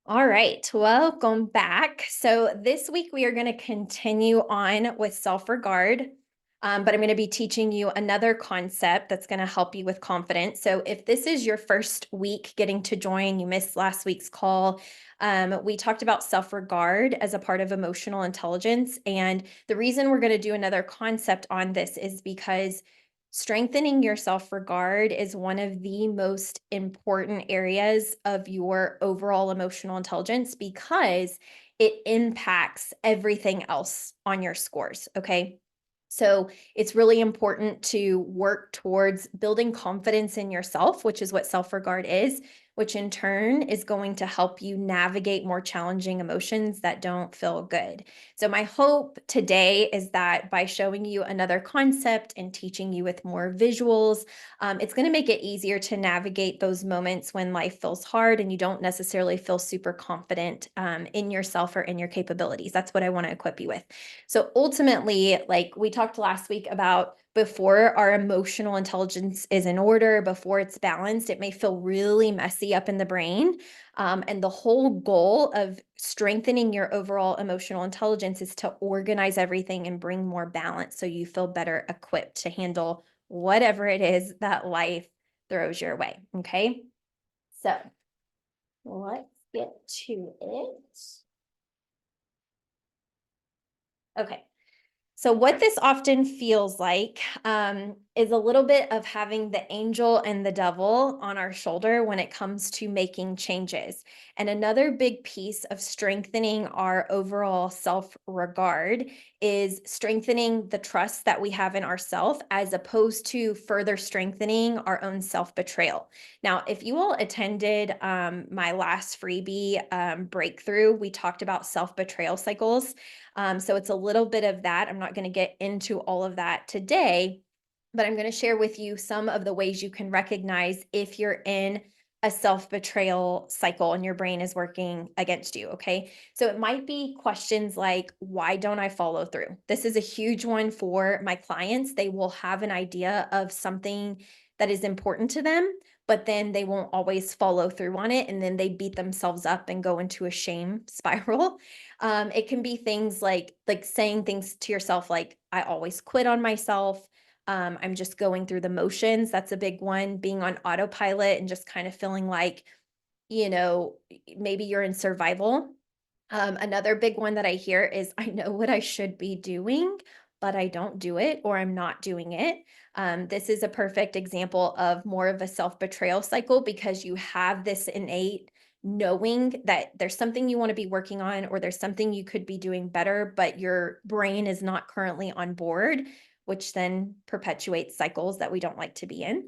All right, welcome back. So, this week we are going to continue on with self regard, but I'm going to be teaching you another concept that's going to help you with confidence. So, if this is your first week getting to join, you missed last week's call. We talked about self regard as a part of emotional intelligence. And the reason we're going to do another concept on this is because strengthening your self regard is one of the most important areas of your overall emotional intelligence because it impacts everything else on your scores. Okay. So it's really important to work towards building confidence in yourself, which is what self regard is, which in turn is going to help you navigate more challenging emotions that don't feel good. So, my hope today is that by showing you another concept and teaching you with more visuals, it's going to make it easier to navigate those moments when life feels hard and you don't necessarily feel super confident in yourself or in your capabilities. That's what I want to equip you with. So ultimately, like we talked last week about, before our emotional intelligence is in order, before it's balanced, it may feel really messy up in the brain. And the whole goal of strengthening your overall emotional intelligence is to organize everything and bring more balance so you feel better equipped to handle whatever it is that life throws your way. Okay. So let's get to it. Okay. So, what this often feels like is a little bit of having the angel and the devil on our shoulder when it comes to making changes. And another big piece of strengthening our overall self regard is strengthening the trust that we have in ourselves as opposed to further strengthening our own self betrayal. Now, if you all attended my last freebie breakthrough, we talked about self betrayal cycles. So it's a little bit of that. I'm not going to get into all of that today, but I'm going to share with you some of the ways you can recognize if you're in a self betrayal cycle and your brain is working against you. Okay. So it might be questions like, why don't I follow through? This is a huge one for my clients. They will have an idea of something that is important to them, but then they won't always follow through on it. And then they beat themselves up and go into a shame spiral. It can be things like saying things to yourself like, I always quit on myself. I'm just going through the motions. That's a big one. Being on autopilot and just kind of feeling like, maybe you're in survival. Another big one that I hear is, I know what I should be doing, but I don't do it or I'm not doing it. This is a perfect example of more of a self betrayal cycle because you have this innate knowing that there's something you want to be working on or there's something you could be doing better, but your brain is not currently on board, which then perpetuates cycles that we don't like to be in.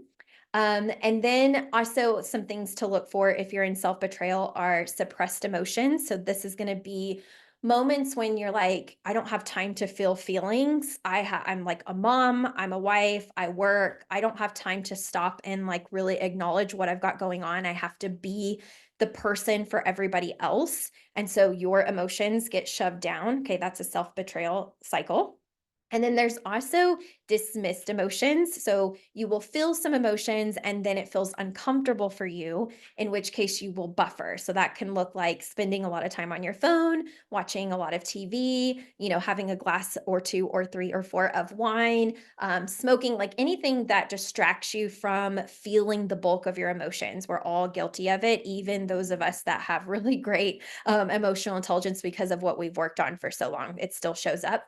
And then also some things to look for if you're in self-betrayal are suppressed emotions. So this is going to be moments when you're like, I don't have time to feel feelings. I'm like a mom, I'm a wife, I work. I don't have time to stop and like really acknowledge what I've got going on. I have to be the person for everybody else. And so your emotions get shoved down. Okay, that's a self-betrayal cycle. And then there's also dismissed emotions. So you will feel some emotions and then it feels uncomfortable for you, in which case you will buffer. So that can look like spending a lot of time on your phone, watching a lot of TV, having a glass or two or three or four of wine, smoking, like anything that distracts you from feeling the bulk of your emotions. We're all guilty of it, even those of us that have really great emotional intelligence because of what we've worked on for so long. It still shows up.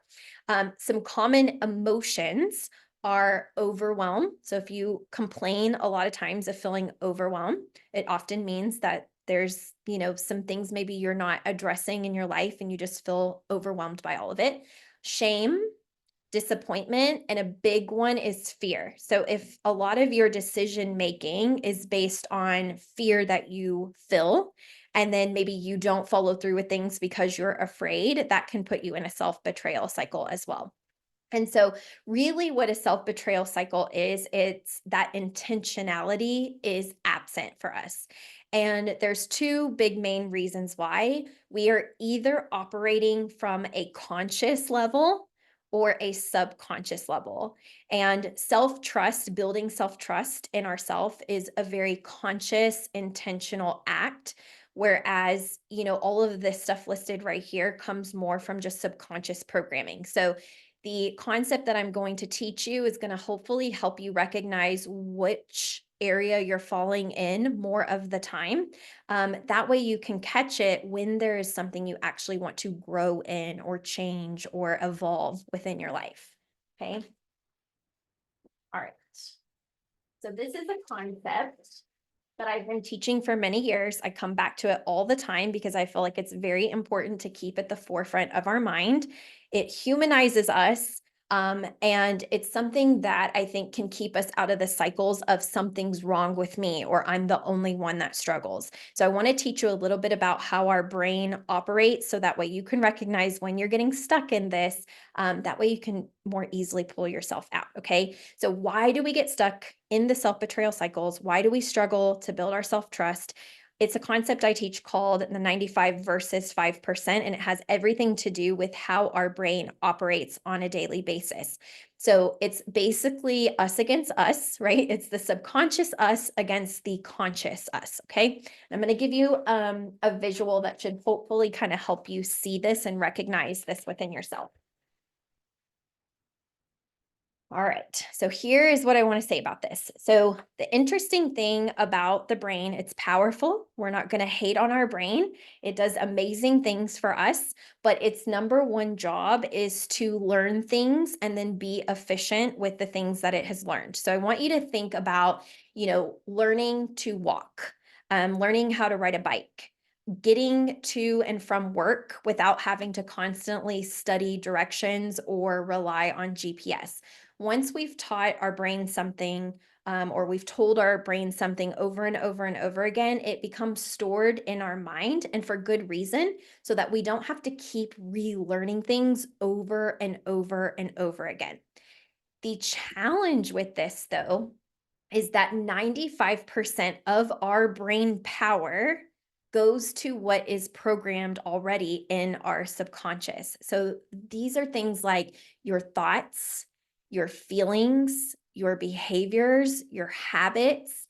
Some common emotions are overwhelm. So if you complain a lot of times of feeling overwhelmed, it often means that there's, some things maybe you're not addressing in your life and you just feel overwhelmed by all of it. Shame, disappointment, and a big one is fear. So if a lot of your decision making is based on fear that you feel, and then maybe you don't follow through with things because you're afraid, that can put you in a self-betrayal cycle as well. And so, really, what a self betrayal cycle is, it's that intentionality is absent for us. And there's two big main reasons why. We are either operating from a conscious level or a subconscious level. And self trust, building self trust in ourself, is a very conscious, intentional act. Whereas, all of this stuff listed right here comes more from just subconscious programming. So the concept that I'm going to teach you is going to hopefully help you recognize which area you're falling in more of the time. That way you can catch it when there is something you actually want to grow in or change or evolve within your life. Okay. All right. So this is a concept that I've been teaching for many years. I come back to it all the time because I feel like it's very important to keep at the forefront of our mind. It humanizes us. And it's something that I think can keep us out of the cycles of something's wrong with me or I'm the only one that struggles. So I want to teach you a little bit about how our brain operates so that way you can recognize when you're getting stuck in this. That way you can more easily pull yourself out. Okay. So why do we get stuck in the self-betrayal cycles? Why do we struggle to build our self-trust? It's a concept I teach called the 95 versus 5%, and it has everything to do with how our brain operates on a daily basis. So it's basically us against us, right? It's the subconscious us against the conscious us, okay? I'm going to give you a visual that should hopefully kind of help you see this and recognize this within yourself. All right. So here is what I want to say about this. So the interesting thing about the brain, it's powerful. We're not going to hate on our brain. It does amazing things for us, but its number one job is to learn things and then be efficient with the things that it has learned. So I want you to think about, learning to walk, learning how to ride a bike, getting to and from work without having to constantly study directions or rely on GPS. Once we've taught our brain something, or we've told our brain something over and over and over again, it becomes stored in our mind and for good reason, so that we don't have to keep relearning things over and over and over again. The challenge with this, though, is that 95% of our brain power goes to what is programmed already in our subconscious. So these are things like your thoughts, your feelings, your behaviors, your habits.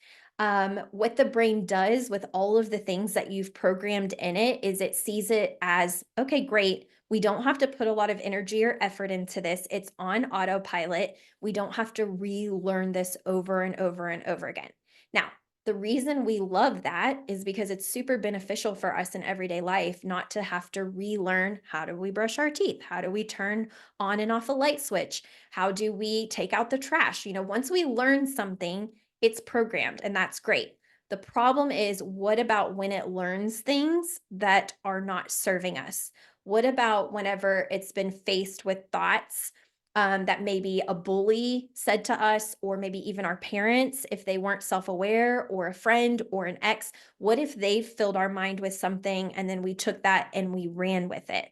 What the brain does with all of the things that you've programmed in it is it sees it as, okay, great. We don't have to put a lot of energy or effort into this. It's on autopilot. We don't have to relearn this over and over and over again. Now, the reason we love that is because it's super beneficial for us in everyday life not to have to relearn how do we brush our teeth? How do we turn on and off a light switch? How do we take out the trash? Once we learn something, it's programmed and that's great. The problem is, what about when it learns things that are not serving us? What about whenever it's been faced with thoughts that maybe a bully said to us, or maybe even our parents, if they weren't self aware, or a friend or an ex? What if they filled our mind with something and then we took that and we ran with it?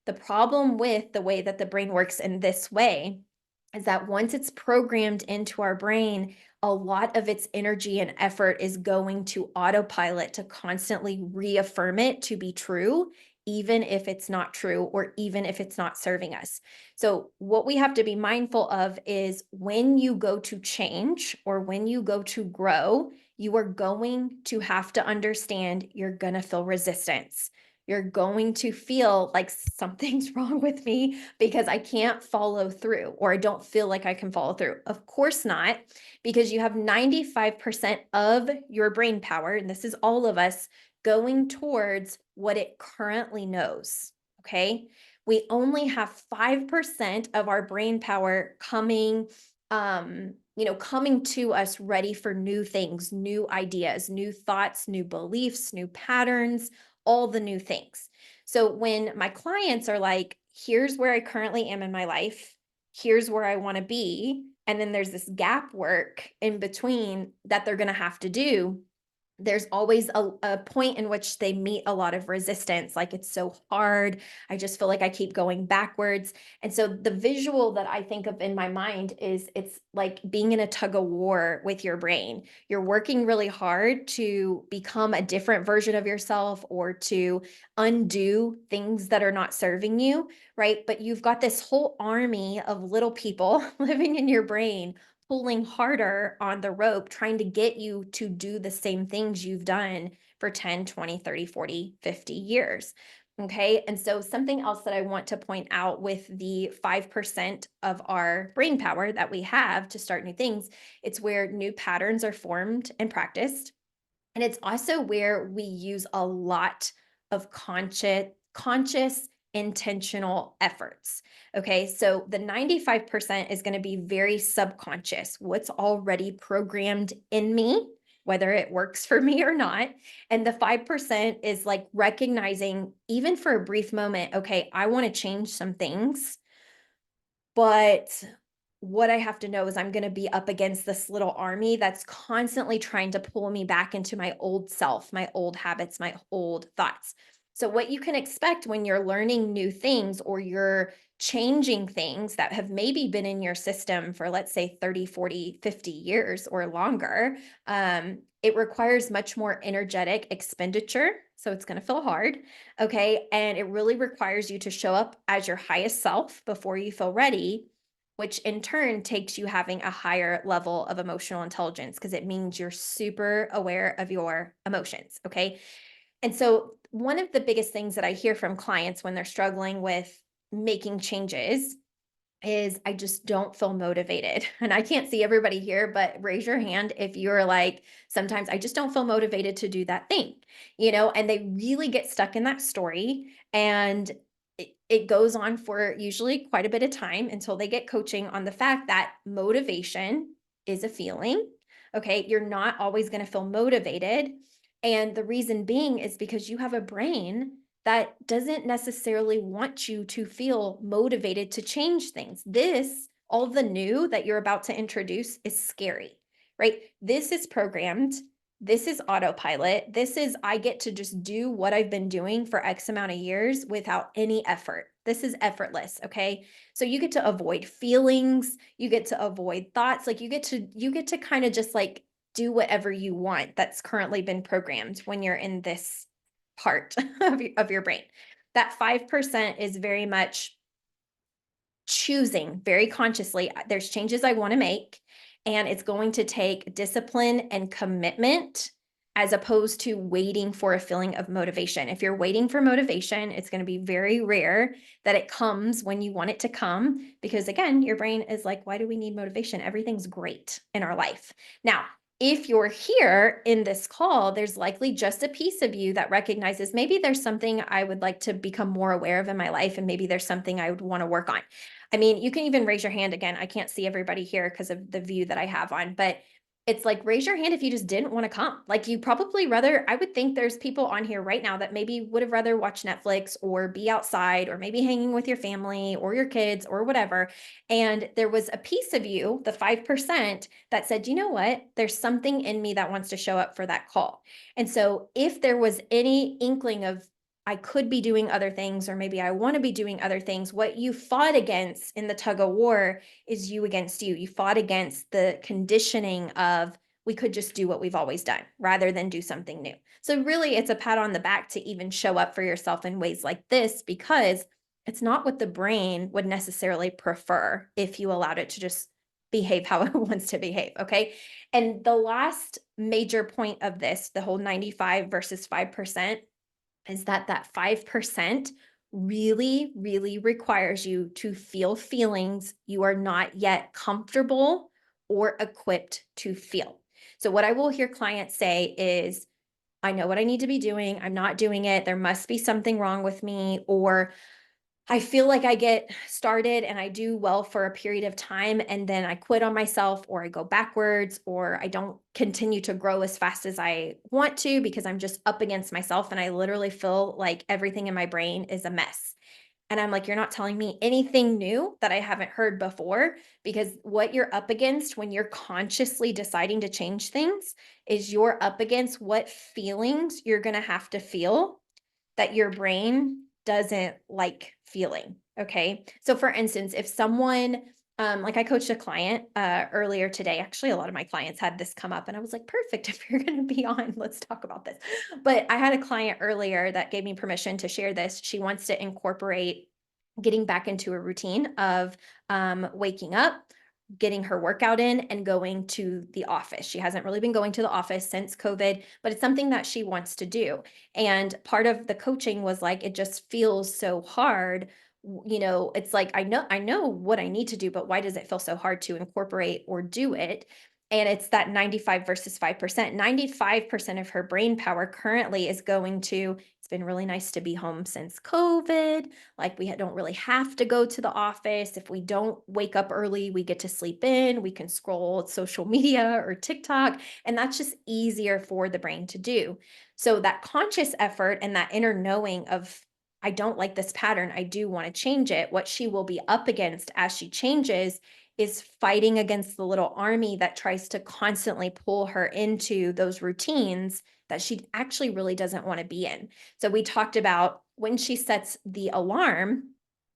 The problem with the way that the brain works in this way is that once it's programmed into our brain, a lot of its energy and effort is going to autopilot to constantly reaffirm it to be true, even if it's not true or even if it's not serving us. So, what we have to be mindful of is when you go to change or when you go to grow, you are going to have to understand you're going to feel resistance. You're going to feel like something's wrong with me because I can't follow through or I don't feel like I can follow through. Of course not, because you have 95% of your brain power, and this is all of us, going towards what it currently knows. Okay. We only have 5% of our brain power coming to us ready for new things, new ideas, new thoughts, new beliefs, new patterns, all the new things. So when my clients are like, here's where I currently am in my life, here's where I want to be, and then there's this gap work in between that they're going to have to do, there's always a point in which they meet a lot of resistance. Like, it's so hard. I just feel like I keep going backwards. And so the visual that I think of in my mind is it's like being in a tug of war with your brain. You're working really hard to become a different version of yourself or to undo things that are not serving you, right? But you've got this whole army of little people living in your brain pulling harder on the rope, trying to get you to do the same things you've done for 10, 20, 30, 40, 50 years. Okay. And so something else that I want to point out with the 5% of our brain power that we have to start new things, it's where new patterns are formed and practiced. And it's also where we use a lot of conscious intentional efforts. Okay, so the 95% is going to be very subconscious, what's already programmed in me, whether it works for me or not. And the 5% is like recognizing, even for a brief moment, okay, I want to change some things, but what I have to know is I'm going to be up against this little army that's constantly trying to pull me back into my old self, my old habits, my old thoughts. So, what you can expect when you're learning new things or you're changing things that have maybe been in your system for, let's say, 30, 40, 50 years or longer, it requires much more energetic expenditure. So, it's going to feel hard. Okay. And it really requires you to show up as your highest self before you feel ready, which in turn takes you having a higher level of emotional intelligence because it means you're super aware of your emotions. Okay. And so, one of the biggest things that I hear from clients when they're struggling with making changes is I just don't feel motivated. And I can't see everybody here, but raise your hand if you're like, sometimes I just don't feel motivated to do that thing, and they really get stuck in that story. And it goes on for usually quite a bit of time until they get coaching on the fact that motivation is a feeling. Okay. You're not always going to feel motivated. And the reason being is because you have a brain that doesn't necessarily want you to feel motivated to change things. All the new that you're about to introduce is scary, right? This is programmed. This is autopilot. This is, I get to just do what I've been doing for X amount of years without any effort. This is effortless. Okay. So you get to avoid feelings. You get to avoid thoughts. Like you get to kind of just like do whatever you want that's currently been programmed when you're in this part of your brain. That 5% is very much choosing very consciously. There's changes I want to make, and it's going to take discipline and commitment as opposed to waiting for a feeling of motivation. If you're waiting for motivation, it's going to be very rare that it comes when you want it to come because, again, your brain is like, why do we need motivation? Everything's great in our life. Now, if you're here in this call, there's likely just a piece of you that recognizes maybe there's something I would like to become more aware of in my life, and maybe there's something I would want to work on. I mean, you can even raise your hand again. I can't see everybody here because of the view that I have on, but it's like, raise your hand if you just didn't want to come. Like you probably rather, I would think there's people on here right now that maybe would have rather watch Netflix or be outside or maybe hanging with your family or your kids or whatever. And there was a piece of you, the 5%, that said, you know what? There's something in me that wants to show up for that call. And so if there was any inkling of, I could be doing other things, or maybe I want to be doing other things, what you fought against in the tug of war is you against you. You fought against the conditioning of, we could just do what we've always done rather than do something new. So really it's a pat on the back to even show up for yourself in ways like this, because it's not what the brain would necessarily prefer if you allowed it to just behave how it wants to behave. Okay. And the last major point of this, the whole 95 versus 5%, is that 5% really, really requires you to feel feelings you are not yet comfortable or equipped to feel. So what I will hear clients say is, I know what I need to be doing. I'm not doing it. There must be something wrong with me, or I feel like I get started and I do well for a period of time and then I quit on myself, or I go backwards, or I don't continue to grow as fast as I want to because I'm just up against myself and I literally feel like everything in my brain is a mess. And I'm like, you're not telling me anything new that I haven't heard before, because what you're up against when you're consciously deciding to change things is you're up against what feelings you're going to have to feel that your brain doesn't like feeling. Okay. So for instance, if someone, like I coached a client earlier today, actually, a lot of my clients had this come up and I was like, perfect. If you're going to be on, let's talk about this. But I had a client earlier that gave me permission to share this. She wants to incorporate getting back into a routine of waking up getting her workout in and going to the office. She hasn't really been going to the office since COVID, but it's something that she wants to do. And part of the coaching was like, it just feels so hard. It's like, I know what I need to do, but why does it feel so hard to incorporate or do it? And it's that 95 versus 5%. 95% of her brain power currently is going to, it's been really nice to be home since COVID. Like don't really have to go to the office. If we don't wake up early, we get to sleep in. We can scroll social media or TikTok, and that's just easier for the brain to do. So that conscious effort and that inner knowing of, I don't like this pattern, I do want to change it. What she will be up against as she changes is fighting against the little army that tries to constantly pull her into those routines that she actually really doesn't want to be in. So we talked about when she sets the alarm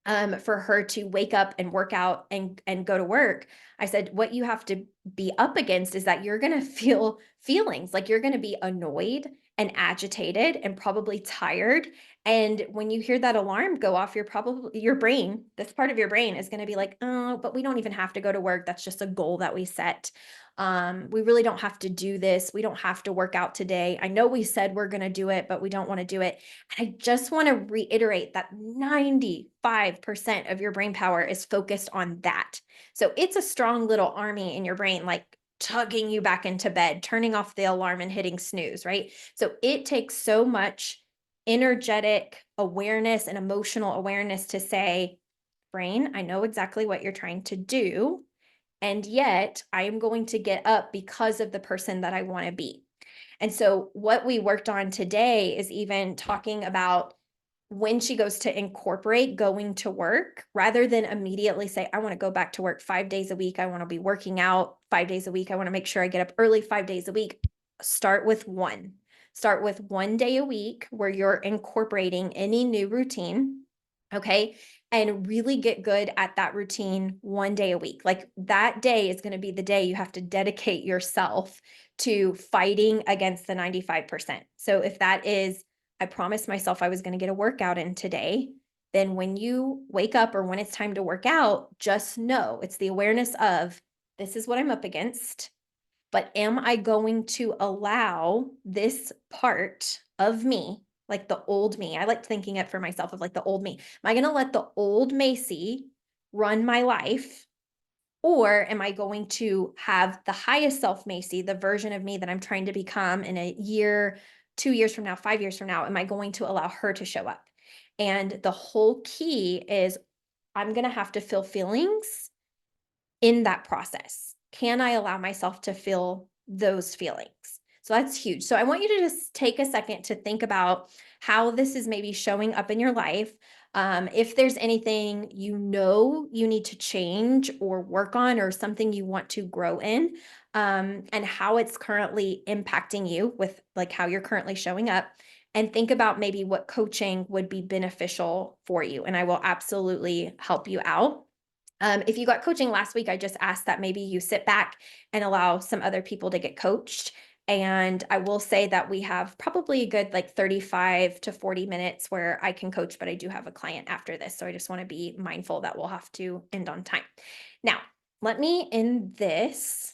for her to wake up and work out and go to work. I said, what you have to be up against is that you're going to feel feelings like you're going to be annoyed and agitated and probably tired. And when you hear that alarm go off, your brain, this part of your brain is going to be like, oh, but we don't even have to go to work. That's just a goal that we set. We really don't have to do this. We don't have to work out today. I know we said we're going to do it, but we don't want to do it. And I just want to reiterate that 95% of your brain power is focused on that. So it's a strong little army in your brain, like tugging you back into bed, turning off the alarm and hitting snooze, right? So it takes so much energetic awareness and emotional awareness to say, brain, I know exactly what you're trying to do. And yet I am going to get up because of the person that I want to be. And so what we worked on today is even talking about when she goes to incorporate going to work rather than immediately say, I want to go back to work 5 days a week. I want to be working out 5 days a week. I want to make sure I get up early 5 days a week. Start with one. Start with 1 day a week where you're incorporating any new routine. Okay. And really get good at that routine 1 day a week. Like that day is going to be the day you have to dedicate yourself to fighting against the 95%. So if that is, I promised myself I was going to get a workout in today, then when you wake up or when it's time to work out, just know it's the awareness of, this is what I'm up against. But am I going to allow this part of me, like the old me? I like thinking it for myself of like the old me. Am I going to let the old Macie run my life? Or am I going to have the highest self Macie, the version of me that I'm trying to become in a year, 2 years from now, 5 years from now? Am I going to allow her to show up? And the whole key is I'm going to have to feel feelings in that process. Can I allow myself to feel those feelings? So that's huge. So I want you to just take a second to think about how this is maybe showing up in your life. If there's anything you know you need to change or work on, or something you want to grow in, and how it's currently impacting you with like how you're currently showing up. And think about maybe what coaching would be beneficial for you. And I will absolutely help you out. If you got coaching last week, I just asked that maybe you sit back and allow some other people to get coached. And I will say that we have probably a good like 35 to 40 minutes where I can coach, but I do have a client after this. So I just want to be mindful that we'll have to end on time. Now, let me end this